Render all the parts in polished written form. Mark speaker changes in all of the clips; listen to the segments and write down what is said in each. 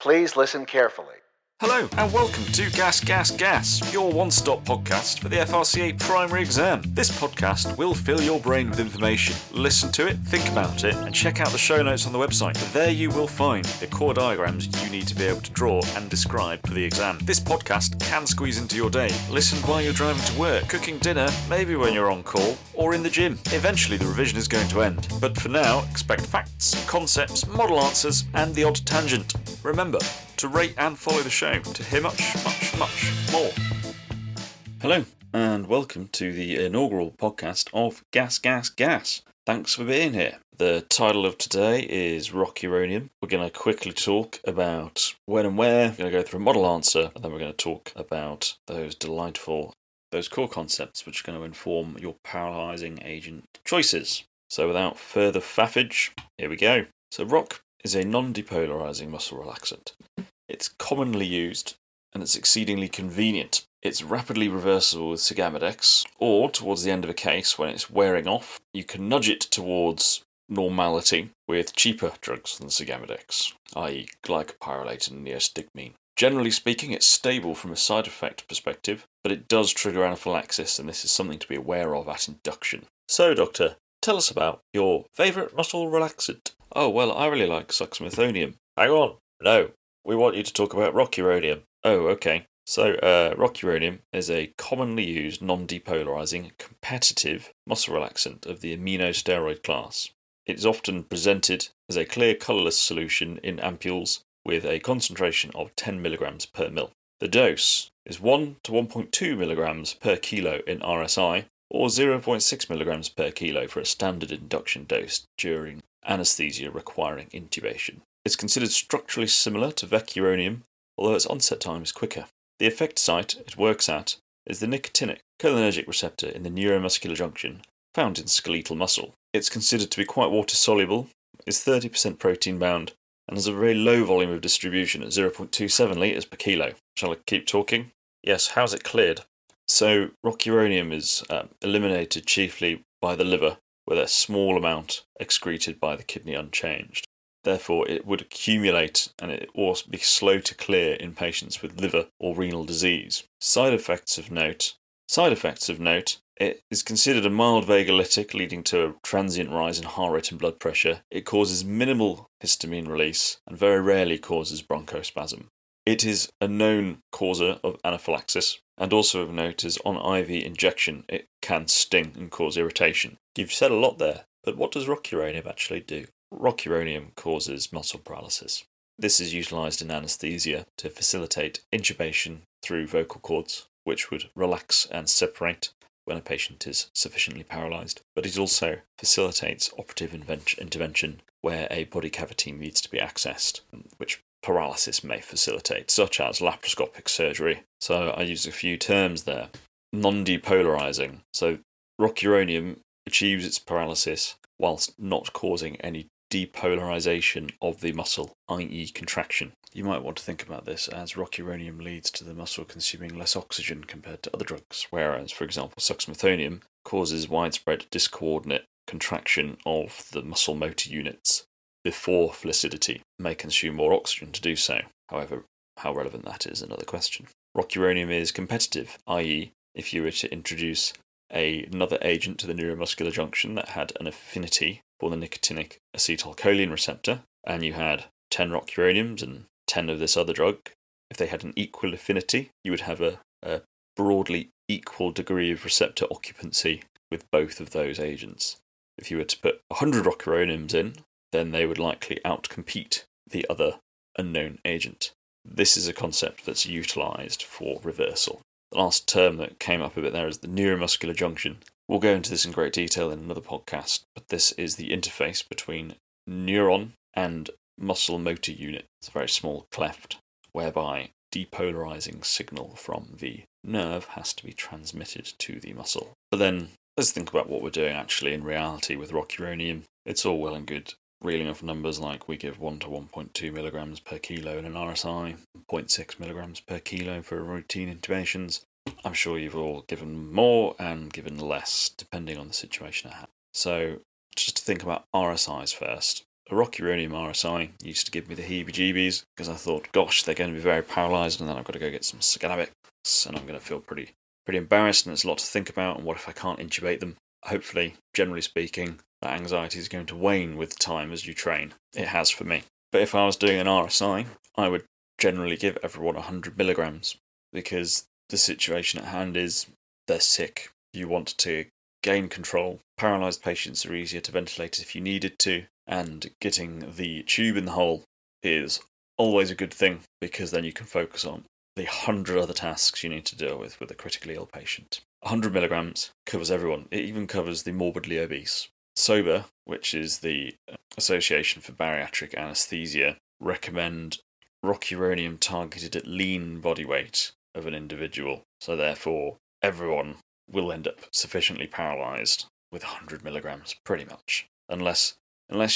Speaker 1: Please listen carefully.
Speaker 2: Hello and welcome to GasGasGas, your one-stop podcast for the FRCA Primary exam. This podcast will fill your brain with information. Listen to it, think about it, and check out the show notes on the website. There you will find the core diagrams you need to be able to draw and describe for the exam. This podcast can squeeze into your day. Listen while you're driving to work, cooking dinner, maybe when you're on call, or in the gym. Eventually the revision is going to end. But for now, expect facts, concepts, model answers, and the odd tangent. Remember to rate and follow the show to hear much more. Hello, and welcome to the inaugural podcast of GasGasGas. Thanks for being here. The title of today is Rocuronium. We're going to quickly talk about when and where. We're going to go through a model answer, and then we're going to talk about those core concepts which are going to inform your paralysing agent choices. So without further faffage, here we go. So Roc is a non-depolarising muscle relaxant. It's commonly used and it's exceedingly convenient. It's rapidly reversible with Cigamedex, or towards the end of a case when it's wearing off, you can nudge it towards normality with cheaper drugs than Cigamedex, i.e. glycopyrrolate and neostigmine. Generally speaking, it's stable from a side effect perspective, but it does trigger anaphylaxis, and this is something to be aware of at induction. So, Doctor, tell us about your favourite muscle relaxant. Oh, well, I really like suxamethonium. Hang on. No. We want you to talk about Rocuronium. Oh, okay. So, Rocuronium is a commonly used non-depolarising competitive muscle relaxant of the aminosteroid class. It is often presented as a clear colourless solution in ampules with a concentration of 10 mg per ml. The dose is 1 to 1.2 mg per kilo in RSI, or 0.6 mg per kilo for a standard induction dose during anaesthesia requiring intubation. It's considered structurally similar to Vecuronium, although its onset time is quicker. The effect site it works at is the nicotinic cholinergic receptor in the neuromuscular junction, found in skeletal muscle. It's considered to be quite water-soluble, is 30% protein-bound, and has a very low volume of distribution at 0.27 litres per kilo. Shall I keep talking? Yes, how's it cleared? So, Rocuronium is eliminated chiefly by the liver, with a small amount excreted by the kidney unchanged. Therefore, it would accumulate and it will be slow to clear in patients with liver or renal disease. Side effects of note, it is considered a mild vagolytic leading to a transient rise in heart rate and blood pressure. It causes minimal histamine release and very rarely causes bronchospasm. It is a known causer of anaphylaxis, and also of note is on IV injection it can sting and cause irritation. You've said a lot there, but what does Rocuronium actually do? Rocuronium causes muscle paralysis. This is utilised in anaesthesia to facilitate intubation through vocal cords, which would relax and separate when a patient is sufficiently paralysed. But it also facilitates operative intervention where a body cavity needs to be accessed, which paralysis may facilitate, such as laparoscopic surgery. So I used a few terms there. Non-depolarising. So Rocuronium achieves its paralysis whilst not causing any depolarisation of the muscle, i.e. contraction. You might want to think about this as Rocuronium leads to the muscle consuming less oxygen compared to other drugs, whereas, for example, suxamethonium causes widespread discoordinate contraction of the muscle motor units before flaccidity, may consume more oxygen to do so. However, how relevant that is another question. Rocuronium is competitive, i.e. if you were to introduce another agent to the neuromuscular junction that had an affinity for the nicotinic acetylcholine receptor, and you had 10 Rocuroniums and 10 of this other drug, if they had an equal affinity, you would have a broadly equal degree of receptor occupancy with both of those agents. If you were to put 100 Rocuroniums in, then they would likely outcompete the other unknown agent. This is a concept that's utilised for reversal. The last term that came up a bit there is the neuromuscular junction. We'll go into this in great detail in another podcast, but this is the interface between neuron and muscle motor unit. It's a very small cleft whereby depolarising signal from the nerve has to be transmitted to the muscle. But then let's think about what we're doing actually in reality with Rocuronium. It's all well and good reeling off numbers like we give 1 to 1.2 milligrams per kilo in an RSI, 0.6 milligrams per kilo for routine intubations. I'm sure you've all given more and given less, depending on the situation at hand. So, just to think about RSIs first. A Rocuronium RSI used to give me the heebie-jeebies because I thought, gosh, they're going to be very paralysed, and then I've got to go get some Suganamics, and I'm going to feel pretty embarrassed, and there's a lot to think about, and what if I can't intubate them? Hopefully, generally speaking, that anxiety is going to wane with time as you train. It has for me. But if I was doing an RSI, I would generally give everyone 100 milligrams, because the situation at hand is they're sick. You want to gain control. Paralysed patients are easier to ventilate if you needed to, and getting the tube in the hole is always a good thing, because then you can focus on the 100 other tasks you need to deal with a critically ill patient. 100 milligrams covers everyone. It even covers the morbidly obese. SOBR, which is the Association for Bariatric Anaesthesia, recommend Rocuronium targeted at lean body weight of an individual. So therefore, everyone will end up sufficiently paralysed with 100 milligrams, pretty much. Unless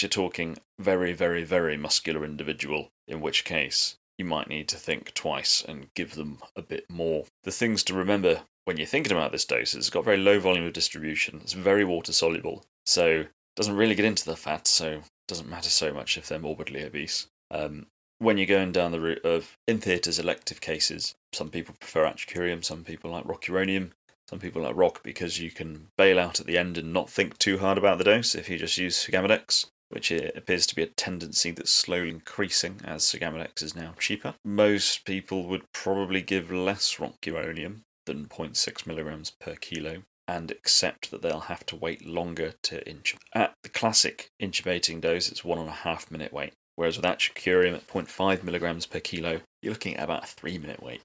Speaker 2: you're talking very, very, very muscular individual, in which case you might need to think twice and give them a bit more. The things to remember when you're thinking about this dose is it's got very low volume of distribution, it's very water soluble, so it doesn't really get into the fat, so it doesn't matter so much if they're morbidly obese. When you're going down the route of in theatres elective cases, some people prefer Rocuronium, some people like Rocuronium, some people like Roc because you can bail out at the end and not think too hard about the dose if you just use Sugammadex, which appears to be a tendency that's slowly increasing as Sugammadex is now cheaper. Most people would probably give less Rocuronium than 0.6 milligrams per kilo and accept that they'll have to wait longer to intubate. At the classic intubating dose, it's 1.5 minute wait, whereas with Rocuronium at 0.5 milligrams per kilo, you're looking at about a 3-minute wait.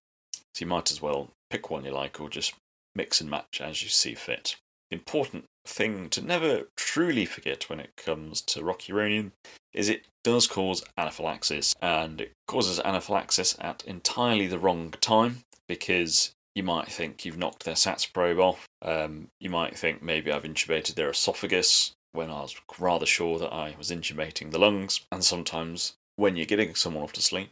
Speaker 2: So you might as well pick one you like or just mix and match as you see fit. The important thing to never truly forget when it comes to Rocuronium is it does cause anaphylaxis, and it causes anaphylaxis at entirely the wrong time, because you might think you've knocked their SATS probe off, you might think maybe I've intubated their esophagus when I was rather sure that I was intubating the lungs, and sometimes when you're getting someone off to sleep,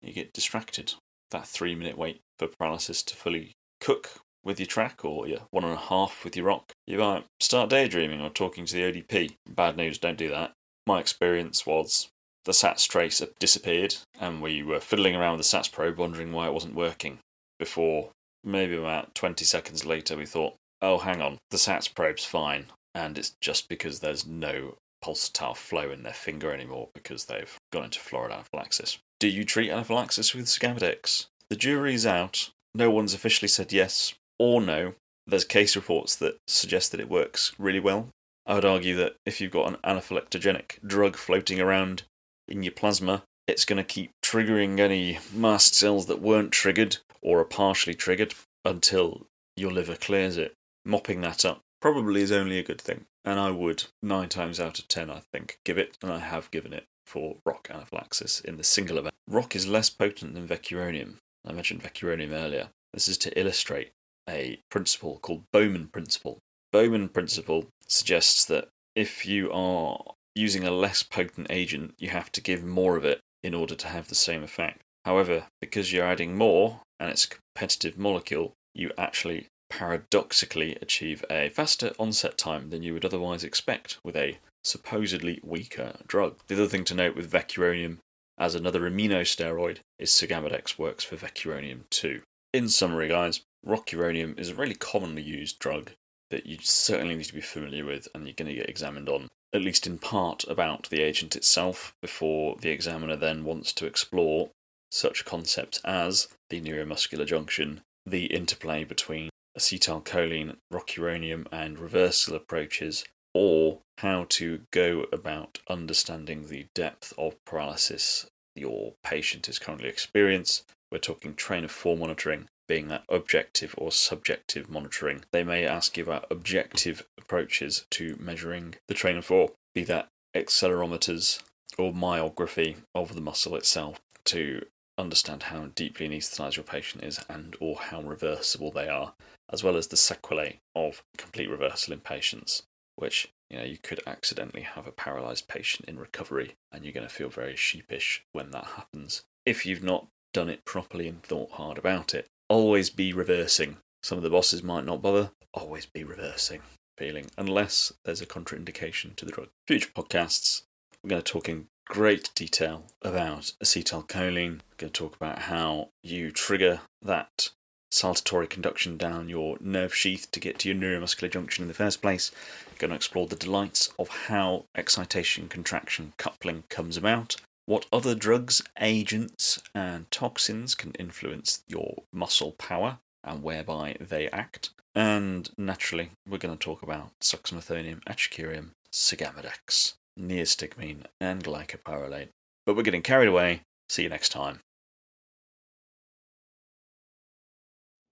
Speaker 2: you get distracted. That 3-minute wait for paralysis to fully cook with your track, or your 1.5 with your rock, you might start daydreaming or talking to the ODP. Bad news, don't do that. My experience was the SATS trace disappeared, and we were fiddling around with the SATS probe wondering why it wasn't working, before maybe about 20 seconds later we thought, oh hang on, the SATS probe's fine, and it's just because there's no pulsatile flow in their finger anymore because they've gone into florid anaphylaxis. Do you treat anaphylaxis with Sugammadex? The jury's out. No one's officially said yes or no. There's case reports that suggest that it works really well. I would argue that if you've got an anaphylactogenic drug floating around in your plasma, it's going to keep triggering any mast cells that weren't triggered or are partially triggered until your liver clears it. Mopping that up probably is only a good thing, and I would 9 times out of 10 I think give it, and I have given it for Roc anaphylaxis in the single event. Roc is less potent than Rocuronium. I mentioned Rocuronium earlier. This is to illustrate a principle called Bowman principle. Bowman principle suggests that if you are using a less potent agent, you have to give more of it in order to have the same effect. However, because you're adding more, and it's a competitive molecule, you actually paradoxically achieve a faster onset time than you would otherwise expect with a supposedly weaker drug. The other thing to note with Rocuronium as another immunosteroid is Sugammadex works for Rocuronium too. In summary, guys, Rocuronium is a really commonly used drug that you certainly need to be familiar with, and you're going to get examined on, at least in part, about the agent itself before the examiner then wants to explore such concepts as the neuromuscular junction, the interplay between acetylcholine, Rocuronium, and reversal approaches, or how to go about understanding the depth of paralysis your patient is currently experiencing. We're talking train of 4 monitoring, being that objective or subjective monitoring. They may ask you about objective approaches to measuring the train of 4, be that accelerometers or myography of the muscle itself, to understand how deeply anaesthetised your patient is and or how reversible they are, as well as the sequelae of complete reversal in patients, which you could accidentally have a paralysed patient in recovery, and you're going to feel very sheepish when that happens if you've not done it properly and thought hard about it. Always be reversing. Some of the bosses might not bother. Always be reversing feeling, unless there's a contraindication to the drug. Future podcasts, We're going to talk in great detail about acetylcholine. We're going to talk about how you trigger that saltatory conduction down your nerve sheath to get to your neuromuscular junction in the first place. We're going to explore the delights of how excitation, contraction, coupling comes about, what other drugs, agents, and toxins can influence your muscle power and whereby they act. And naturally, we're going to talk about succinylcholine, atracurium, sagamodex, neostigmine, and glycopyrrolate. But we're getting carried away. See you next time.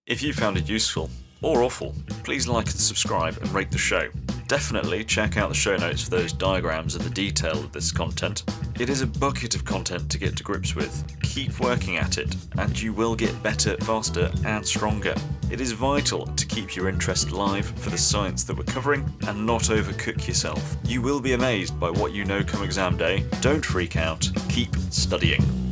Speaker 2: If you found it useful or awful, please like and subscribe and rate the show. Definitely check out the show notes for those diagrams and the detail of this content. It is a bucket of content to get to grips with. Keep working at it, and you will get better, faster, and stronger. It is vital to keep your interest live for the science that we're covering and not overcook yourself. You will be amazed by what you know come exam day. Don't freak out. Keep studying.